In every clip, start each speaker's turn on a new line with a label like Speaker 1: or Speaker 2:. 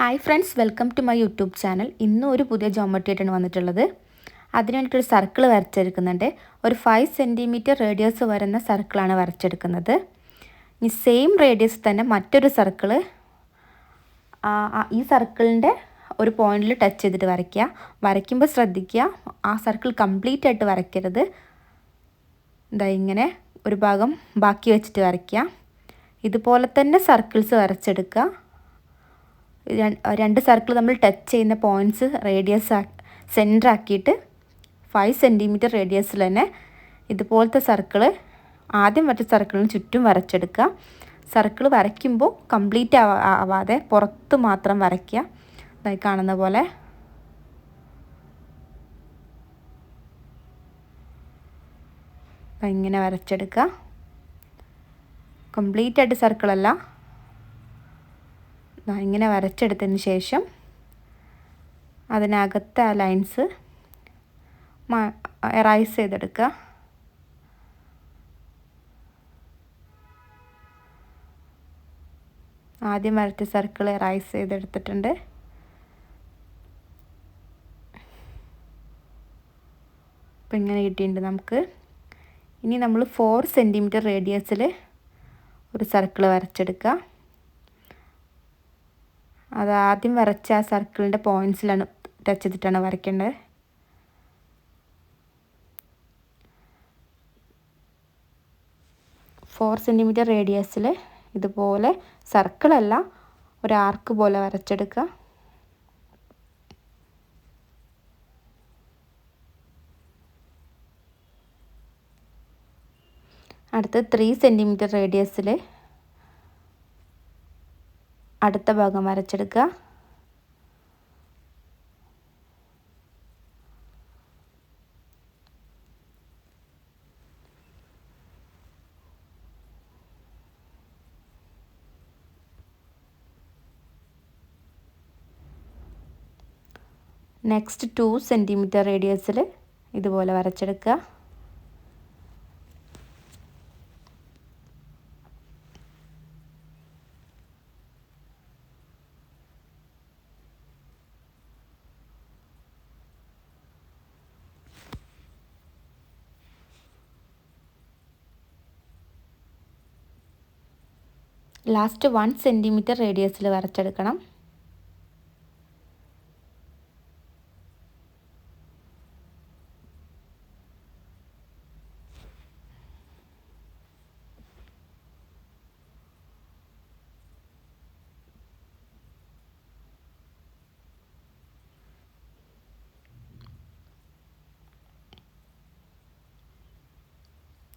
Speaker 1: Hi friends, welcome to my YouTube channel. ഇന്നും ഒരു പുതിയ ജോമെട്രി ആയിട്ടാണ് വന്നിട്ടുള്ളത്. അതിന് വേണ്ടിയിട്ടൊരു സർക്കിൾ വരച്ചെടുക്കുന്നുണ്ട്. ഒരു 5 സെൻറ്റിമീറ്റർ റേഡിയസ് വരുന്ന സർക്കിളാണ് വരച്ചെടുക്കുന്നത്. ഇനി സെയിം റേഡിയസ് തന്നെ മറ്റൊരു സർക്കിൾ ഈ സർക്കിളിൻ്റെ ഒരു പോയിന്റിൽ ടച്ച് ചെയ്തിട്ട് വരയ്ക്കുക. വരയ്ക്കുമ്പോൾ ശ്രദ്ധിക്കുക, ആ സർക്കിൾ കംപ്ലീറ്റ് ആയിട്ട് വരയ്ക്കരുത്. ഇതാ ഇങ്ങനെ ഒരു ഭാഗം ബാക്കി വെച്ചിട്ട് വരയ്ക്കുക. ഇതുപോലെ തന്നെ സർക്കിൾസ് വരച്ചെടുക്കുക. രണ്ട് സർക്കിൾ നമ്മൾ ടച്ച് ചെയ്യുന്ന പോയിൻറ്റ്സ് റേഡിയസ് സെൻറ്റർ ആക്കിയിട്ട് 5 സെൻറ്റിമീറ്റർ റേഡിയസിൽ തന്നെ ഇതുപോലത്തെ സർക്കിൾ ആദ്യം വരച്ച സർക്കിളിന് ചുറ്റും വരച്ചെടുക്കുക. സർക്കിൾ വരയ്ക്കുമ്പോൾ കംപ്ലീറ്റ് ആവാതെ പുറത്ത് മാത്രം വരയ്ക്കുക. ഇതായി കാണുന്ന പോലെ ഇങ്ങനെ വരച്ചെടുക്കുക. കംപ്ലീറ്റ് ആയിട്ട് സർക്കിളല്ല, ഇങ്ങനെ വരച്ചെടുത്തതിന് ശേഷം അതിനകത്തെ ആ ലൈൻസ് എറൈസ് ചെയ്തെടുക്കുക. ആദ്യം വരച്ച സർക്കിൾ എറൈസ് ചെയ്തെടുത്തിട്ടുണ്ട്. അപ്പം ഇങ്ങനെ കിട്ടിയിട്ടുണ്ട് നമുക്ക്. ഇനി നമ്മൾ 4 സെൻറ്റിമീറ്റർ റേഡിയസിൽ ഒരു സർക്കിൾ വരച്ചെടുക്കുക. അത് ആദ്യം വരച്ച ആ സർക്കിളിൻ്റെ പോയിൻറ്റ്സിലാണ് ടച്ച് ചെയ്തിട്ടാണ് വരയ്ക്കേണ്ടത്. ഫോർ സെൻറ്റിമീറ്റർ റേഡിയസിൽ ഇതുപോലെ സർക്കിളല്ല, ഒരു ആർക്ക് പോലെ വരച്ചെടുക്കുക. അടുത്ത് 3 സെൻറ്റിമീറ്റർ റേഡിയസിൽ അടുത്ത ഭാഗം വരച്ചെടുക്കുക. നെക്സ്റ്റ് 2 സെൻറ്റിമീറ്റർ റേഡിയസിൽ ഇതുപോലെ വരച്ചെടുക്കുക. Last 1 centimetre റേഡിയസിൽ വരച്ചെടുക്കണം.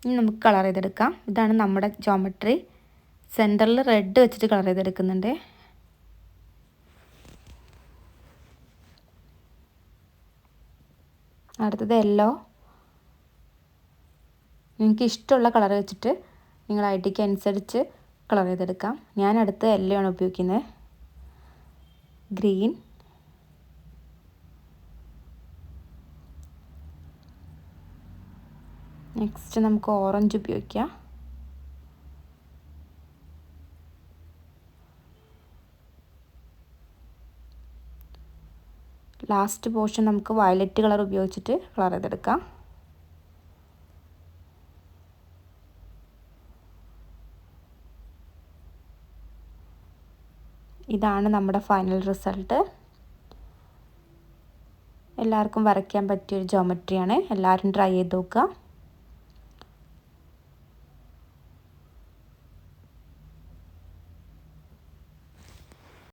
Speaker 1: ഇനി നമുക്ക് കളർ ചെയ്തെടുക്കാം. ഇതാണ് നമ്മുടെ ജോമെട്രി. സെൻറ്ററിൽ റെഡ് വെച്ചിട്ട് കളർ ചെയ്തെടുക്കുന്നുണ്ട്. അടുത്തത് യെല്ലോ. നിങ്ങൾക്ക് ഇഷ്ടമുള്ള കളർ വെച്ചിട്ട് നിങ്ങൾ ഐഡിയക്ക് അനുസരിച്ച് കളർ ചെയ്തെടുക്കാം. ഞാൻ അടുത്ത് യെല്ലോ ആണ് ഉപയോഗിക്കുന്നത്. ഗ്രീൻ, നെക്സ്റ്റ് നമുക്ക് ഓറഞ്ച് ഉപയോഗിക്കാം. ലാസ്റ്റ് പോർഷൻ നമുക്ക് വയലറ്റ് കളർ ഉപയോഗിച്ചിട്ട് കളർ ചെയ്തെടുക്കാം. ഇതാണ് നമ്മുടെ ഫൈനൽ റിസൾട്ട്. എല്ലാവർക്കും വരയ്ക്കാൻ പറ്റിയൊരു ജോമെട്രിയാണ്. എല്ലാവരും ട്രൈ ചെയ്ത് നോക്കുക.